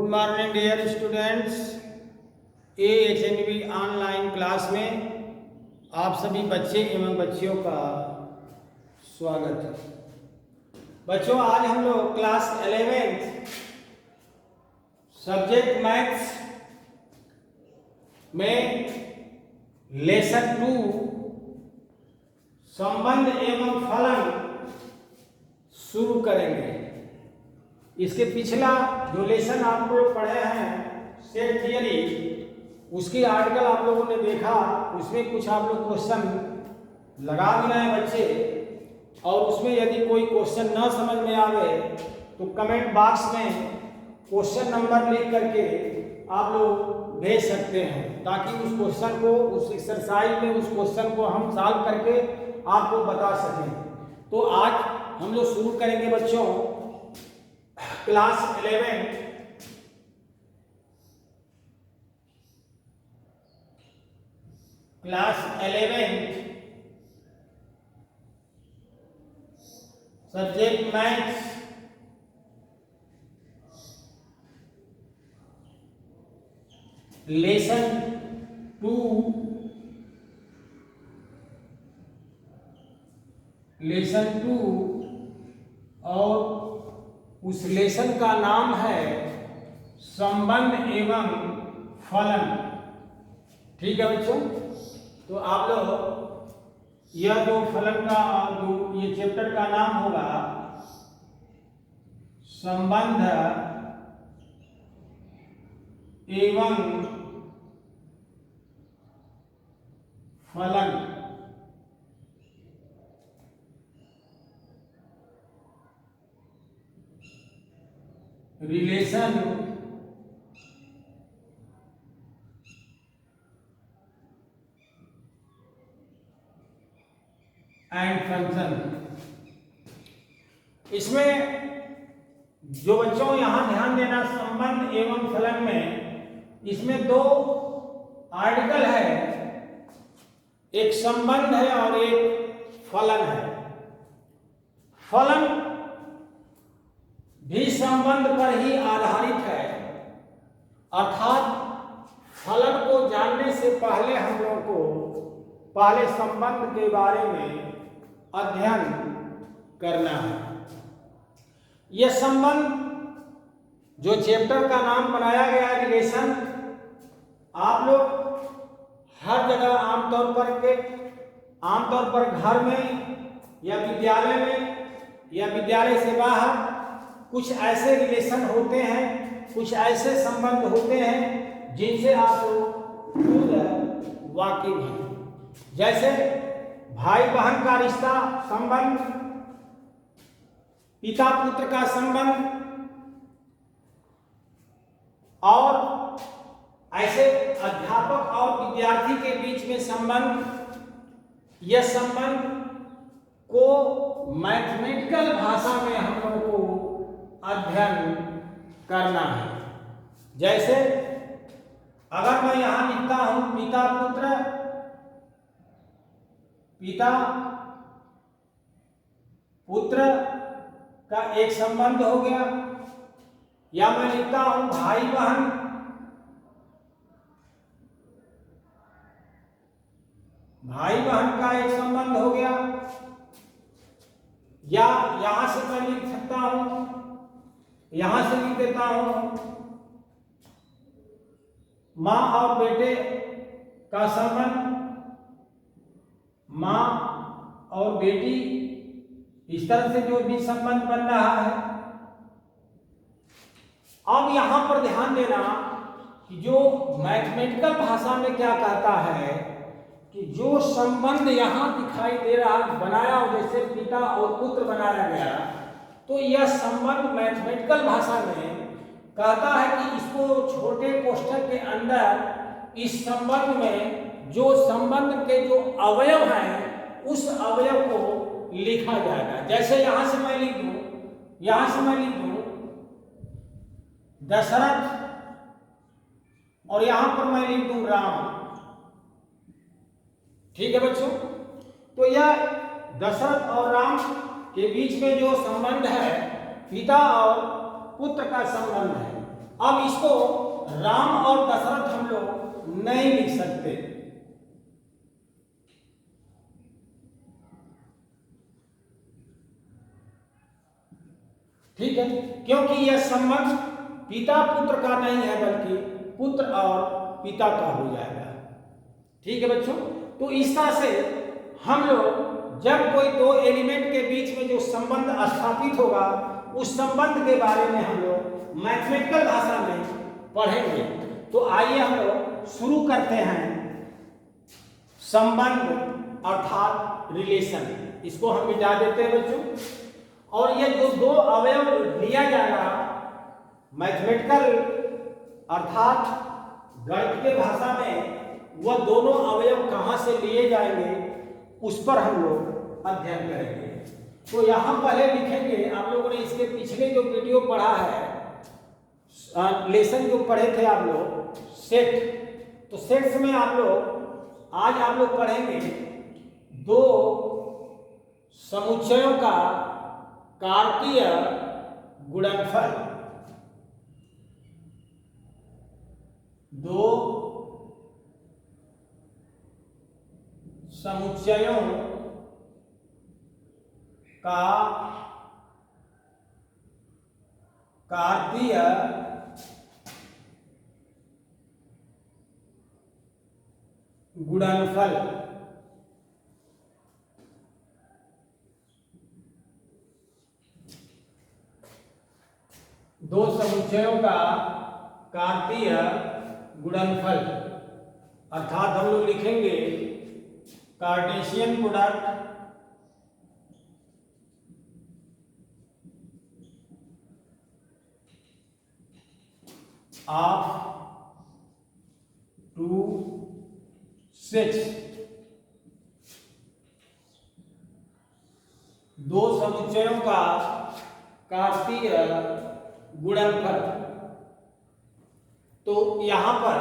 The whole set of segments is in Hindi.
Good morning dear students. AHNB online class में आप सभी बच्चे एवं बच्चियों का स्वागत है। बच्चों, आज हम लोग क्लास 11th सब्जेक्ट मैथ्स में लेसन 2 संबंध एवं फलन शुरू करेंगे। इसके पिछला जो लेसन आप लोग पढ़े हैं सेट थियरी, उसकी आर्टिकल आप लोगों ने देखा, उसमें कुछ आप लोग क्वेश्चन लगा भी रहे हैं बच्चे, और उसमें यदि कोई क्वेश्चन न समझ में आवे तो कमेंट बॉक्स में क्वेश्चन नंबर लिख करके आप लोग भेज सकते हैं, ताकि उस क्वेश्चन को, उस एक्सरसाइज में उस क्वेश्चन को हम सॉल्व करके आपको बता सकें। तो आज हम लोग शुरू करेंगे बच्चों क्लास 11 सब्जेक्ट मैथ्स लेसन 2 और उस लेसन का नाम है संबंध एवं फलन। ठीक है बच्चों, तो आप लोग यह जो फलन का जो ये चैप्टर का नाम होगा संबंध एवं फलन। Relation and function. इसमें जो बच्चों यहां ध्यान देना, संबंध एवं फलन में इसमें दो आर्टिकल है, एक संबंध है और एक फलन है। फलन भी संबंध पर ही आधारित है, अर्थात फलन को जानने से पहले हम लोग को पहले संबंध के बारे में अध्ययन करना है। यह संबंध जो चैप्टर का नाम बनाया गया है रिलेशन, आप लोग हर जगह आमतौर पर घर में या विद्यालय में या विद्यालय से बाहर कुछ ऐसे रिलेशन होते हैं, कुछ ऐसे संबंध होते हैं जिनसे आप लोग वाकिफ हैं। जैसे भाई बहन का रिश्ता, संबंध, पिता पुत्र का संबंध, और ऐसे अध्यापक और विद्यार्थी के बीच में संबंध। यह संबंध को मैथमेटिकल भाषा में हम लोगों को अध्ययन करना है। जैसे अगर मैं यहां लिखता हूं पिता पुत्र का एक संबंध हो गया, या मैं लिखता हूं भाई बहन का एक संबंध हो गया, या यहां से मैं लिख सकता हूं, यहां से लिख देता हूं मां और बेटे का संबंध, मां और बेटी, इस तरह से जो भी संबंध बन रहा है। अब यहां पर ध्यान देना कि जो मैथमेटिकल भाषा में क्या कहता है कि जो संबंध यहां दिखाई दे रहा बनाया, जैसे पिता और पुत्र बनाया गया, तो यह संबंध मैथमेटिकल भाषा में कहता है कि इसको छोटे कोष्ठक के अंदर इस संबंध में जो संबंध के जो अवयव हैं उस अवयव को लिखा जाएगा। जैसे यहां से मैं लिख दूं दशरथ, और यहां पर मैं लिख दूं राम। ठीक है बच्चों, तो यह दशरथ और राम के बीच में जो संबंध है पिता और पुत्र का संबंध है। अब इसको राम और दशरथ हम लोग नहीं लिख सकते, ठीक है, क्योंकि यह संबंध पिता पुत्र का नहीं है बल्कि पुत्र और पिता का हो जाएगा। ठीक है बच्चों, तो इस तरह से हम लोग जब कोई दो एलिमेंट के बीच में जो संबंध स्थापित होगा उस संबंध के बारे में हम लोग मैथमेटिकल भाषा में पढ़ेंगे। तो आइए हम लोग शुरू करते हैं संबंध अर्थात रिलेशन। इसको हम मिटा देते हैं बच्चों, और ये जो दो अवयव लिया जाएगा मैथमेटिकल अर्थात गणित के भाषा में, वह दोनों अवयव कहाँ से लिए जाएंगे उस पर हम लोग अध्ययन करेंगे। तो यहाँ पहले लिखेंगे, आप लोगों ने इसके पिछले जो वीडियो पढ़ा है, लेसन जो पढ़े थे आप लोग सेट, तो सेट्स में आप लोग आज आप लोग पढ़ेंगे दो समुच्चयों का कार्तीय गुणनफल। दो समुच्चयों का कार्तीय गुणनफल। दो समुच्चयों का कार्तीय गुणनफल अर्थात हम लोग लिखेंगे Cartesian product of two sets. दो समुच्चयों का कार्तीय गुणनफल। तो यहां पर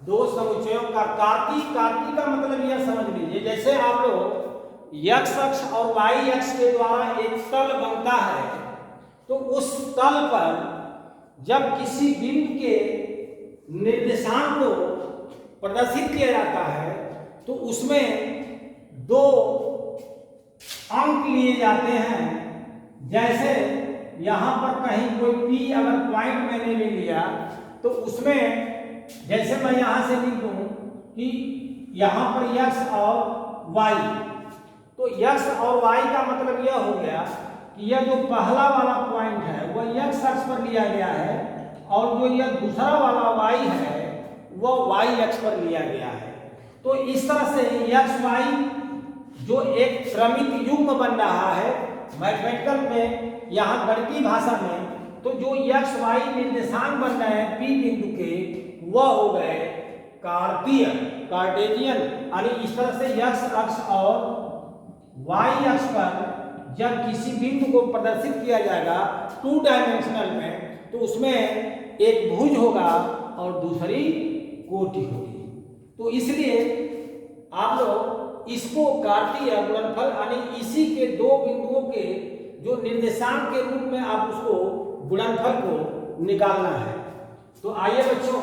दो समुच्चयों का कार्तीय का मतलब यह समझ लीजिए, जैसे आप लोग x अक्ष और y अक्ष के द्वारा एक तल बनता है, तो उस तल पर जब किसी बिंदु के निर्देशांक को प्रदर्शित किया जाता है तो उसमें दो अंक लिए जाते हैं। जैसे यहां पर कहीं कोई P अगर पॉइंट मैंने ले लिया तो उसमें जैसे मैं यहां से लिख दूं कि यहां पर x और y, तो x और y का मतलब यह हो गया कि यह जो पहला वाला पॉइंट है वह x अक्ष पर लिया गया है और जो यह दूसरा वाला y है वह y अक्ष पर लिया गया है। तो इस तरह से x y जो एक क्रमिक युग्म बन रहा है मैथमेटिकल में, यहाँ गणितीय भाषा में, तो जो x y निर्देशांक बन रहे हैं P बिंदु के, वह हो गए कार्तीय कार्टेशियन। यानी इस तरह से x अक्ष और y अक्ष पर जब किसी बिंदु को प्रदर्शित किया जाएगा टू डायमेंशनल में, तो उसमें एक भुज होगा और दूसरी कोटि होगी। तो इसलिए आप लोग इसको कार्तीय गुणनफल यानी इसी के दो बिंदुओं के जो निर्देशांक के रूप में आप उसको गुणनफल को निकालना है। तो आइए बच्चों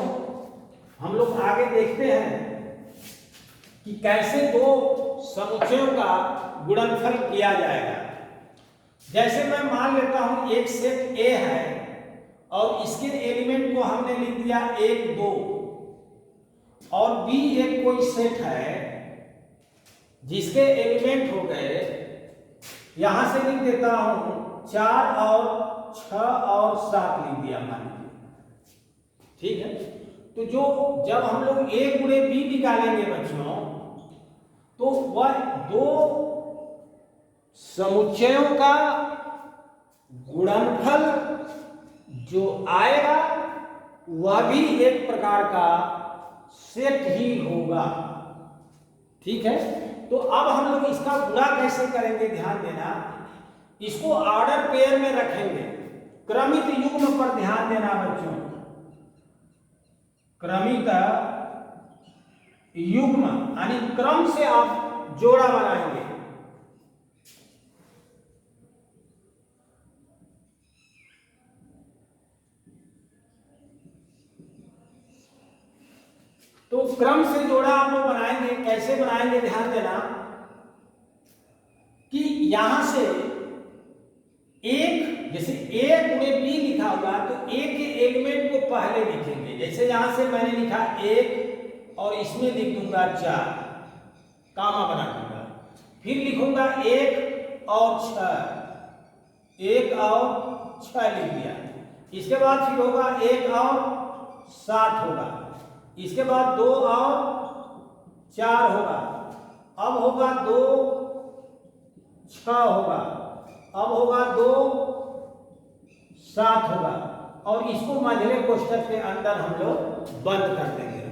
हम लोग आगे देखते हैं कि कैसे दो समुच्चयों का गुणनफल किया जाएगा। जैसे मैं मान लेता हूं एक सेट A है और इसके एलिमेंट को हमने लिख दिया 1 2, और B एक कोई सेट है जिसके एलिमेंट हो गए, यहां से लिख देता हूं 4 और 6 और 7 लिख दिया मान लीजिए, ठीक है। तो जो जब हम लोग A गुणे B निकालेंगे बच्चों, तो वह दो समुच्चयों का गुणनफल जो आएगा वह भी एक प्रकार का सेट ही होगा, ठीक है। तो अब हम लोग इसका गुणा कैसे करेंगे ध्यान देना, इसको ऑर्डर पेयर में रखेंगे, क्रमिक युग्म पर ध्यान देना बच्चों, क्रमिक युग्म यानी क्रम से आप जोड़ा बनाएंगे। तो क्रम से जोड़ा आप लोग बनाएंगे, कैसे बनाएंगे ध्यान देना कि यहां से एक, जैसे a गुणे b लिखा होगा तो a के एलिमेंट को पहले लिखेंगे। जैसे यहां से मैंने लिखा 1 और इसमें लिख दूंगा 4, कामा बना दूंगा, फिर लिखूंगा 1 और 6, 1 और 6 लिख दिया। इसके बाद फिर होगा 1 और 7 होगा, इसके बाद 2 और 4 होगा, अब होगा 2 6 होगा, अब होगा 2 7 होगा, और इसको मझले कोष्ठक के अंदर हम लोग बंद कर देंगे।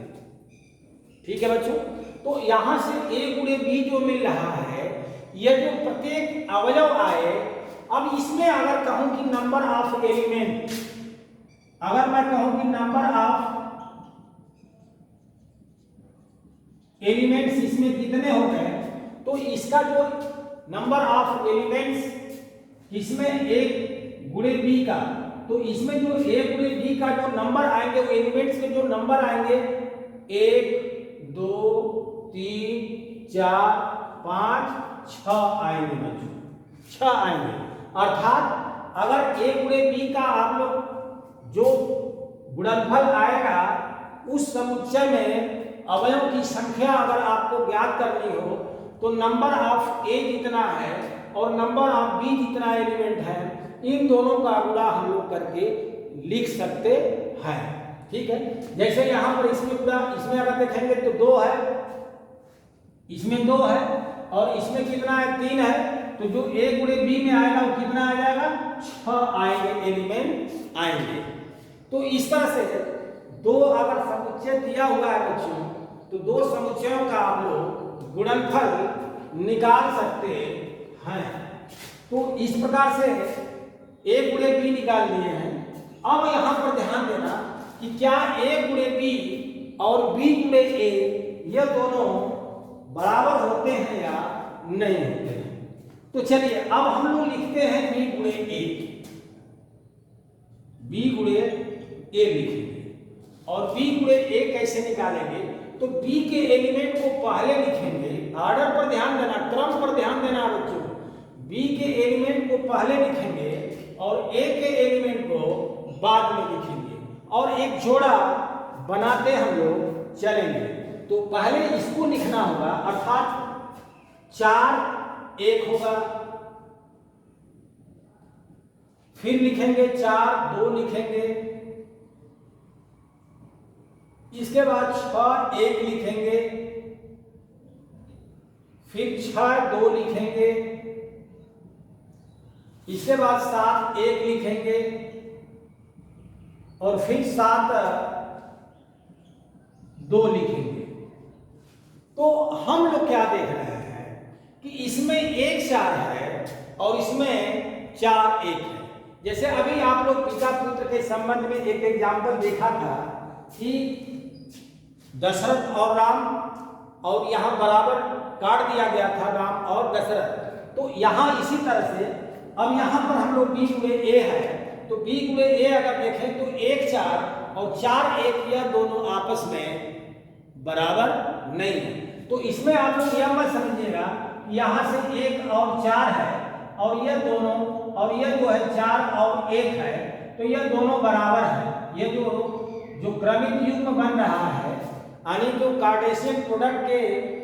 ठीक है बच्चों, तो यहां से a गुणे b जो मिल रहा है, यह जो प्रत्येक अवयव आए, अब इसमें अगर कहूं कि नंबर ऑफ एलिमेंट, अगर मैं कहूं कि नंबर ऑफ एलिमेंट्स इसमें कितने हो गए, तो इसका जो नंबर ऑफ एलिमेंट्स इसमें a गुणे b का, तो इसमें जो a गुणे b का जो नंबर आएंगे, वो एलिमेंट्स के जो नंबर आएंगे 1 2 3 4 5 6 आएंगे बच्चों, 6 आएंगे। अर्थात अगर a गुणे b का आप लोग जो गुणनफल आएगा, उस समुच्चय में अवयव की संख्या अगर आपको ज्ञात करनी हो, तो नंबर ऑफ a जितना है और नंबर ऑफ b जितना एलिमेंट है, इन दोनों का गुणा हम लोग करके लिख सकते हैं। ठीक है, जैसे यहां पर इसमें गुणा, इसमें अगर देखेंगे तो 2 है, इसमें 2 है, और इसमें कितना है 3 है, तो जो a गुणे b में आएगा वो कितना आ जाएगा 6 आएंगे, एलिमेंट आएंगे। तो इस तरह से दो अगर समुच्चय दिया हुआ है बच्चों, तो दो समुच्चयों का आप लोग गुणनफल निकाल सकते हैं। तो इस प्रकार से a गुणे b निकाल लिए हैं। अब यहां पर ध्यान देना कि क्या a गुणे b और b गुणे a ये दोनों बराबर होते हैं या नहीं होते हैं। तो चलिए अब हम लोग लिखते हैं b गुणे a, b गुणे a लिखेंगे, और b गुणे a कैसे निकालेंगे, तो b के एलिमेंट को पहले लिखेंगे। ऑर्डर पर ध्यान देना, क्रम पर ध्यान देना बच्चों। b के एलिमेंट को पहले लिखेंगे और a के एलिमेंट को बाद में लिखेंगे, और एक जोड़ा बनाते हम लोग चलेंगे। तो पहले इसको लिखना होगा, अर्थात 4 1 होगा, फिर लिखेंगे 4 2 लिखेंगे, इसके बाद 6 1 लिखेंगे, फिर 6 2 लिखेंगे, इसके बाद 7 1 लिखेंगे, और फिर 7 2 लिखेंगे। तो हम लोग क्या देख रहे हैं कि इसमें 1 4 है और इसमें 4 1 है। जैसे अभी आप लोग पिता पुत्र के संबंध में एक एग्जाम्पल देखा था कि दशरथ और राम, और यहां बराबर काट दिया गया था राम और दशरथ। तो यहां इसी तरह से अब यहां पर हम लोग b गुणे a है, तो b गुणे a अगर देखें तो 1 4 और 4 1 यह दोनों आपस में बराबर नहीं है। तो इसमें आप लोग यह मत समझिएगा यहां से 1 और 4 है और यह दोनों, और यह जो है 4 और 1 है, तो यह दोनों बराबर है। ये जो क्रमिक युग्म बन रहा है, यानी जो कार्टेशियन प्रोडक्ट के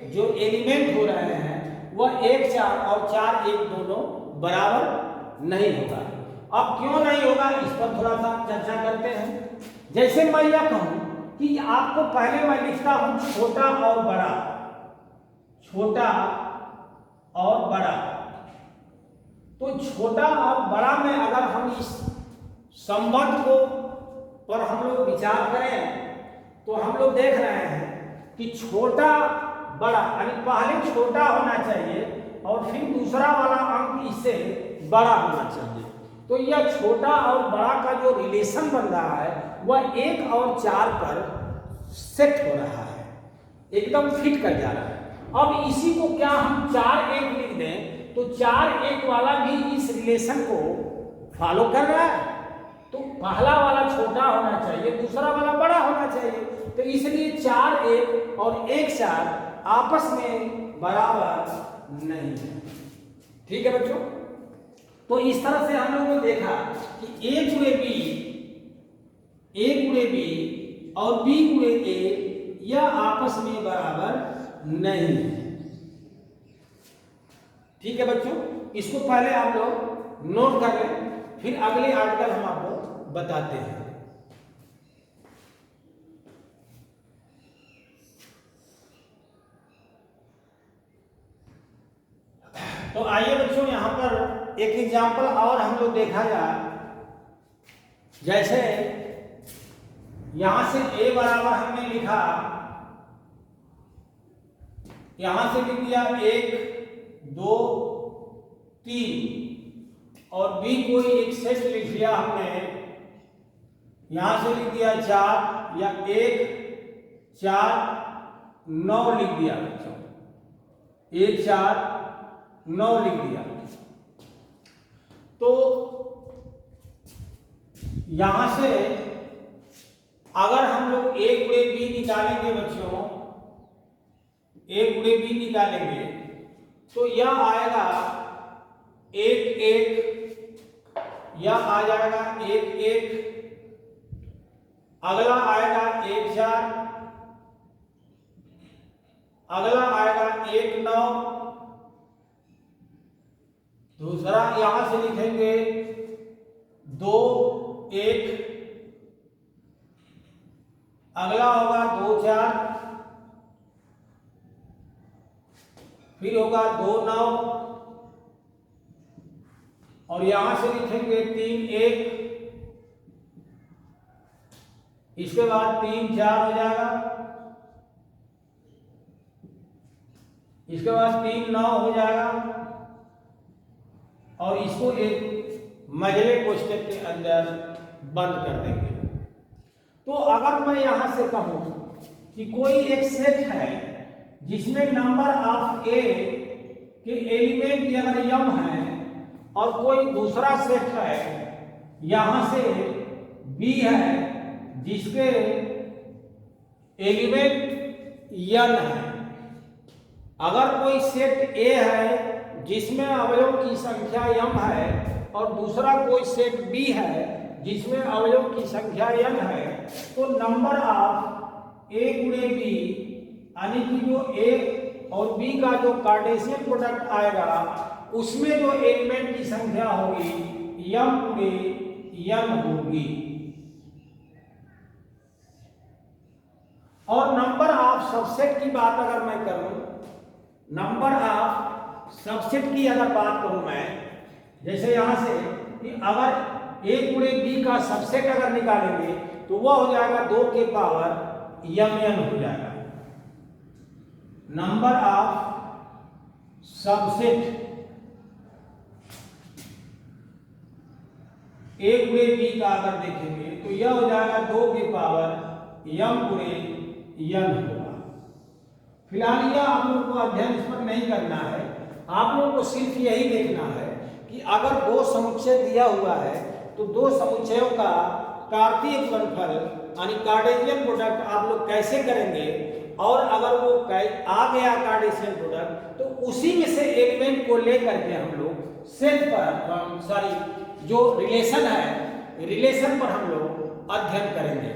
जो एलिमेंट हो रहे हैं वह 1 4 और 4 1 दोनों बराबर नहीं होगा। अब क्यों नहीं होगा, इस पर थोड़ा सा चर्चा करते हैं। जैसे मैं यह कहूं कि आपको पहले मैं लिखता हूं छोटा और बड़ा, छोटा और बड़ा। तो छोटा और बड़ा में अगर हम इस संबंध को पर हम लोग विचार करें, तो हम लोग देख रहे हैं कि छोटा बड़ा, यानी पहले छोटा होना चाहिए और फिर दूसरा वाला अंक इससे बड़ा होना चाहिए। तो यह छोटा और बड़ा का जो रिलेशन बन रहा है वह 1 और 4 पर सेट हो रहा है, एकदम फिट कर जा रहा है। अब इसी को क्या हम 4 1 लिख दें, तो 4 1 वाला भी इस रिलेशन को फॉलो कर रहा है। तो पहला वाला छोटा होना चाहिए, दूसरा वाला बड़ा होना चाहिए। तो इसलिए 4 1 और 1 4 आपस में बराबर नहीं है। ठीक है बच्चों, तो इस तरह से हम लोगों ने देखा कि a गुणे b और b गुणे a यह आपस में बराबर नहीं है। ठीक है बच्चों, इसको पहले आप लोग नोट कर लें, फिर अगले आर्टिकल हम आपको बताते हैं। तो आइए बच्चों, यहां पर एक एग्जाम्पल और हम लोग देखा जाए। जैसे यहां से a बराबर हमने लिखा, यहां से लिख दिया 1 2 3 और b कोई एक सेट लिख लिया हमने, यहां से लिख दिया 4 या 1 4 9 लिख दिया बच्चों, 1 4 9 लिख दिया। तो यहां से अगर हम लोग a गुणे b निकालेंगे बच्चों, a गुणे b निकालेंगे तो यह आएगा 1 1, यह आ जाएगा 1 1, अगला आएगा 1 4, अगला आएगा 1 9, दूसरा यहां से लिखेंगे 2 1, अगला होगा 2 4, फिर होगा 2 9 और यहां से लिखेंगे 3 1, इसके बाद 3 4 हो जाएगा, इसके बाद 3 9 हो जाएगा और इसको एक मझले कोष्ठक के अंदर बंद कर देंगे। तो अगर मैं यहां से कहूं कि कोई एक सेट है जिसमें नंबर ऑफ ए के एलिमेंट अगर m है और कोई दूसरा सेट है यहां से b है जिसके एलिमेंट n है, अगर कोई सेट a है जिसमें अवयव की संख्या m है और दूसरा कोई सेट b है जिसमें अवयव की संख्या n है, तो नंबर ऑफ a गुणे b यानी कि जो a और b का जो कार्टेशियन प्रोडक्ट आएगा उसमें जो एलिमेंट की संख्या होगी m गुणे n होगी। और नंबर ऑफ सबसेट की बात अगर मैं करूं, नंबर ऑफ सबसेट की अगर बात करूं मैं, जैसे यहां से कि अगर a गुणे b का सबसेट अगर निकालेंगे तो वह हो जाएगा 2 के पावर mn हो जाएगा। नंबर ऑफ सबसेट a गुणे b का अगर देखेंगे तो यह हो जाएगा 2 के पावर m गुणे n होगा। फिलहाल यह आप लोगों को अध्ययन इस पर नहीं करना है, आप लोगों को सिर्फ यही देखना है कि अगर 2 समुच्चय दिया हुआ है तो 2 समुच्चयों का कार्तीय गुणनफल यानी कार्टेशियन प्रोडक्ट आप लोग कैसे करेंगे, और अगर वो आ गया कार्टेशियन प्रोडक्ट तो उसी में से एलिमेंट को लेकर के हम लोग सेट पर जो रिलेशन है, रिलेशन पर हम लोग अध्ययन करेंगे।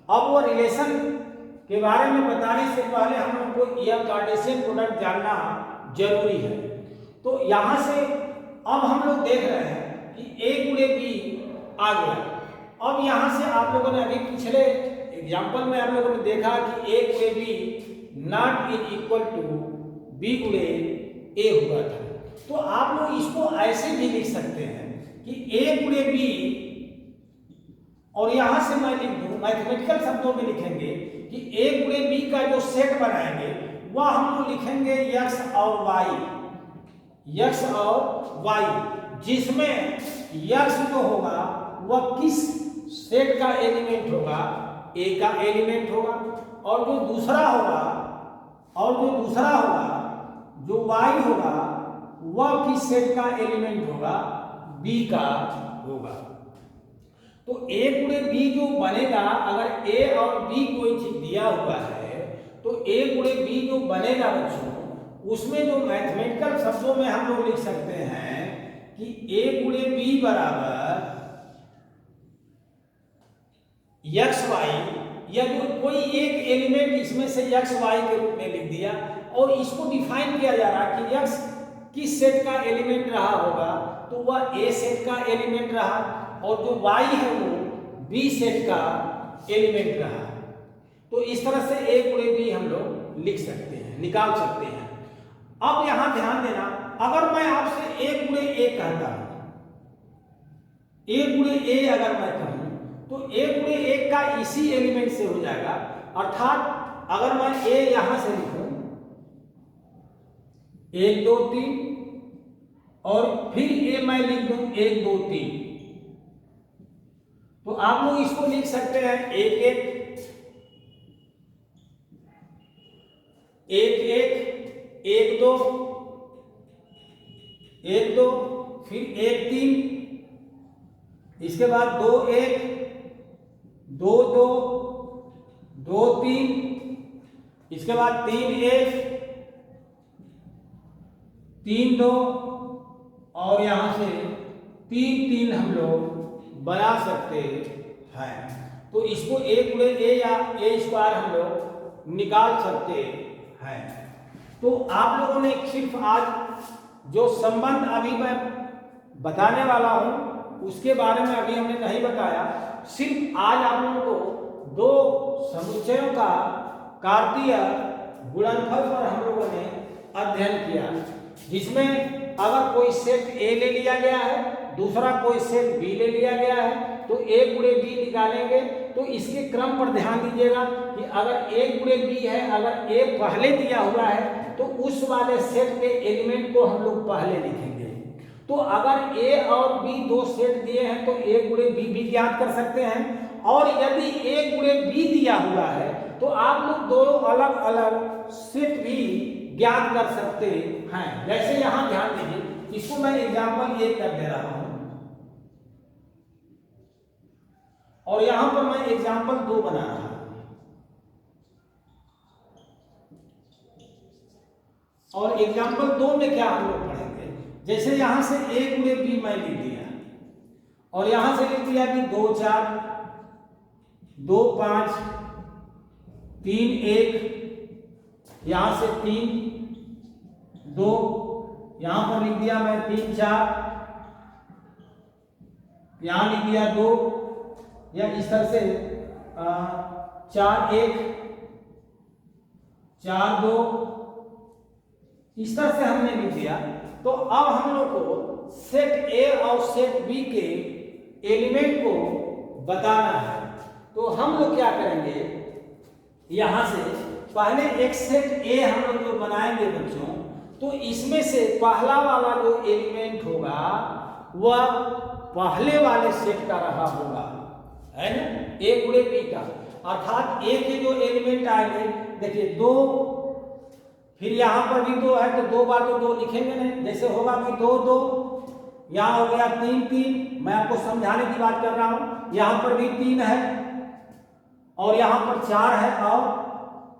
अब वो रिलेशन के बारे में बताने से पहले हम लोग को यह कार्टेशियन प्रोडक्ट जानना जरूरी है। तो यहां से अब हम लोग देख रहे हैं कि a गुणे b आ गया। अब यहां से आप लोगों ने अभी पिछले एग्जाम्पल में आप लोगों ने देखा कि a गुणे b not is equal to b गुणे a हुआ था। तो आप लोग इसको ऐसे भी लिख सकते हैं कि a गुणे b, और यहां से मैं लिख दूं मैथमेटिकल शब्दों में लिखेंगे कि a गुणे b का जो सेट बनाएंगे वह हम लोग लिखेंगे x और y, जिसमें x जो होगा वह किस सेट का एलिमेंट होगा, a का एलिमेंट होगा, और जो दूसरा होगा जो y होगा वह किस सेट का एलिमेंट होगा, b का होगा। तो ए गुणे बी जो बनेगा, अगर ए और बी कोई चीज दिया हुआ है तो ए गुणे बी जो बनेगा बच्चों, उसमें जो मैथमेटिकल शब्दों में हम लोग लिख सकते हैं कि ए गुणे बी बराबर एक्स वाई, या जो कोई एक एलिमेंट इसमें से एक्स वाई के रूप में लिख दिया, और इसको डिफाइन किया जा रहा है कि एक्स किस सेट का एलिमेंट रहा होगा, तो वह ए सेट का एलिमेंट रहा, और जो वाई है वो बी सेट का एलिमेंट रहा। तो इस तरह से ए गुणे बी हम लोग लिख सकते हैं, निकाल सकते हैं। अब यहां ध्यान देना, अगर मैं आपसे ए गुणे ए कहता हूं, ए गुणे ए अगर मैं कहूं तो ए गुणे एक का इसी एलिमेंट से हो जाएगा, अर्थात अगर मैं ए यहां से लिखूं 1 2 3 और फिर ए मैं लिख दूं 1 2 3, तो आप लोग इसको लिख सकते हैं 1 1 1 1 1 2 1 2, फिर 1 3, इसके बाद 2 1 2 2 2 3, इसके बाद 3 1 3 2, और यहां से 3 3 हम लोग बना सकते हैं। तो इसको ए गुणे ए या ए स्क्वायर हम लोग निकाल सकते हैं। तो आप लोगों ने सिर्फ आज जो संबंध अभी मैं बताने वाला हूं उसके बारे में अभी हमने नहीं बताया, सिर्फ आज आप लोगों को दो समुच्चयों का कार्तीय गुणनफल पर हम लोगों ने अध्ययन किया, जिसमें अगर कोई सेट ए ले लिया गया है, दूसरा कोई सेट बी ले लिया गया है, तो ए गुणे बी निकालेंगे। तो इसके क्रम पर ध्यान दीजिएगा कि अगर ए गुणे बी है, अगर ए पहले दिया हुआ है तो उस वाले सेट के एलिमेंट को हम लोग पहले लिखेंगे। तो अगर ए और बी दो सेट दिए हैं तो ए गुणे बी भी ज्ञात कर सकते हैं, और यदि ए गुणे बी दिया हुआ है तो आप लोग दो अलग अलग सेट भी ज्ञात कर सकते हैं। जैसे यहां ध्यान दीजिए, इसको मैं एग्जांपल 1 कर दे रहा हूं, और यहां पर मैं एग्जांपल 2 बना रहा हूं, और एग्जांपल 2 में क्या हम लोग पढ़ेंगे, जैसे यहां से ए गुणे बी मैं लिख दिया, और यहां से लिख दिया कि 2 4 2 5 3 1, यहां से 3 2, यहां पर लिख दिया मैं 3 4, यहां लिख दिया 2, या इस तरह से 4 1 4 2, इस तरह से हमने लिख दिया। तो अब हम लोग को सेट ए और सेट बी के एलिमेंट को बताना है। तो हम लोग क्या करेंगे, यहां से पहले एक सेट ए हम लोग जो बनाएंगे बच्चों, तो इसमें से पहला वाला जो एलिमेंट होगा वह पहले वाले सेट का रहा होगा, है ना, ए गुणे बी का, अर्थात ए के जो एलिमेंट आएंगे, देखिए 2, फिर यहां पर भी 2 है तो 2 बार तो 2 लिखेंगे नहीं, जैसे होगा कि 2 2, यहां हो गया 3 3, मैं आपको समझाने की बात कर रहा हूं, यहां पर भी 3 है, और यहां पर 4 है और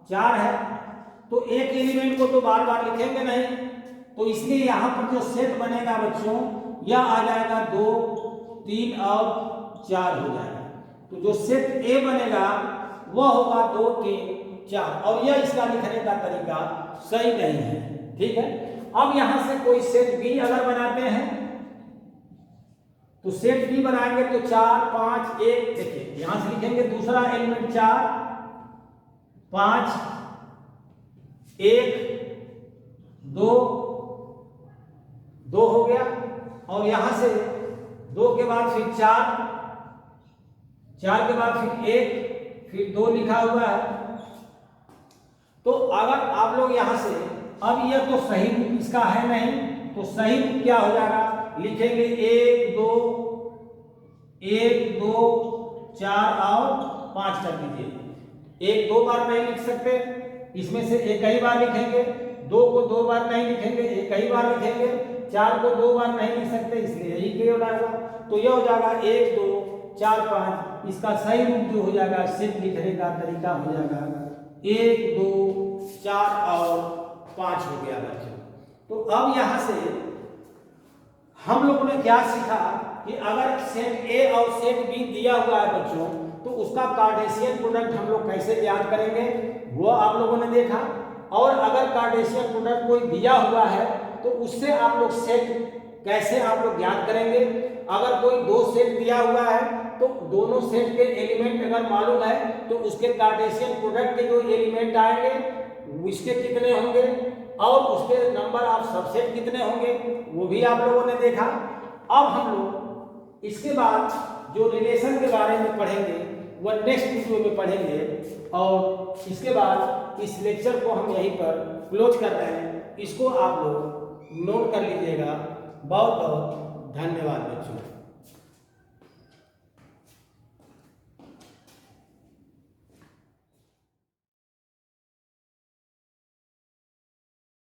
4 है, तो एक एलिमेंट को तो बार बार लिखेंगे नहीं, तो इसलिए यहां पर जो सेट बनेगा बच्चों, यह आ जाएगा 2 3 और 4 हो जाएगा। तो जो सेट ए बनेगा वह होगा 2 3 4, और यह इसका लिखने का तरीका सही नहीं है, ठीक है। अब यहां से कोई सेट बी अगर बनाते हैं, तो सेट बी बनाएंगे तो 4 5 1, देखिए यहां से लिखेंगे दूसरा एलिमेंट 4 5 1 2 2 हो गया, और यहां से 2 के बाद फिर 4 4 के बाद फिर 1, फिर 2 लिखा हुआ है। तो अगर आप लोग यहां से, अब यह तो सही रूप इसका है नहीं, तो सही रूप क्या हो जाएगा, लिखेंगे 1 2 1 2 4 और 5 कर दीजिए। 1 2 बार नहीं लिख सकते, इसमें से एक ही बार लिखेंगे, 2 को 2 बार नहीं लिखेंगे, एक ही बार लिखेंगे, 4 को 2 बार नहीं लिख सकते, इसलिए यही क्लियर हो जाएगा। तो यह हो जाएगा 1 2 4 5, इसका सही रूप जो हो जाएगा सेट लिखने का तरीका हो जाएगा 1 2 4 और 5 हो गया बच्चों। तो अब यहाँ से हम लोगों ने क्या सीखा कि अगर सेट ए और सेट बी दिया हुआ है बच्चों, तो उसका कार्टेशियन प्रोडक्ट हम लोग कैसे ज्ञात करेंगे वो आप लोगों ने देखा। और अगर कार्टेशियन प्रोडक्ट कोई दिया हुआ है तो उससे आप लोग सेट कैसे आप लोग ज्ञात करेंगे। अगर कोई 2 सेट दिया हुआ है तो दोनों सेट के एलिमेंट अगर मालूम है तो उसके कार्टेशियन प्रोडक्ट के जो एलिमेंट आएंगे उसके कितने होंगे और उसके नंबर ऑफ सबसेट कितने होंगे वो भी आप लोगों ने देखा। अब हम लोग इसके बाद जो रिलेशन के बारे में पढ़ेंगे वह नेक्स्ट वीडियो में पढ़ेंगे और इसके बाद इस लेक्चर को हम यहीं पर क्लोज कर रहे हैं। इसको आप लोग नोट कर लीजिएगा। बहुत बहुत धन्यवाद बच्चों।